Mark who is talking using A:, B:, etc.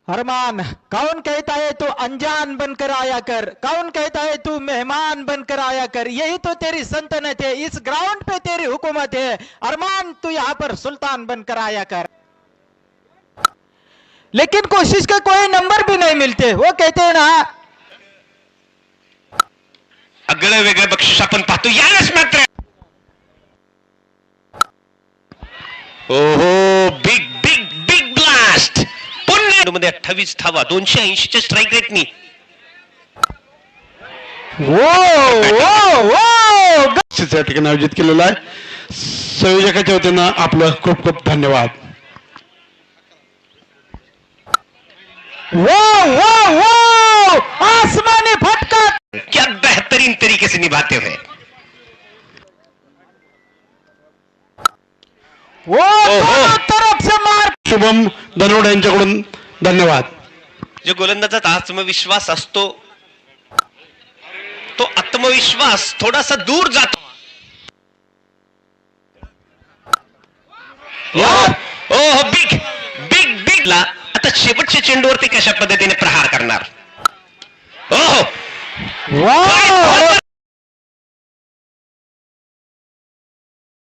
A: अरमान, कौन कहता है तू अनजान बनकर आया कर, कौन कहता है तू मेहमान बनकर आया कर, यही तो तेरी सल्तनत है, इस ग्राउंड पे तेरी हुकूमत है। अरमान, तू यहाँ पर सुल्तान बनकर आया कर। लेकिन कोशिश के कोई नंबर भी नहीं मिलते। वो कहते हैं ना,
B: आगळं वेगळं बक्षीस आपण पाहतो यावेळेस मात्र ओहो बिग बिग बिग ब्लास्ट पुन्हा मध्ये 28 धावा 280 च्या स्ट्राईक रेटनी
C: या ठिकाणी आयोजित केलेला आहे. संयोजकाच्या वतीनं आपलं खूप खूप धन्यवाद.
A: वो वो वो आसमानी फटका,
B: क्या बेहतरीन तरीके से निभाते हुए
A: वो दोनों तरफ से मार.
C: शुभम धनवड यांच्याकडून धन्यवाद.
B: जो गोलंदाजाचा आत्मविश्वास असतो तो आत्मविश्वास थोडासा दूर जातो. ओह बिग बिग बिग ला आता शेवटच्या चेंडूवरती कशा पद्धतीने प्रहार करणार. ओह
A: वाह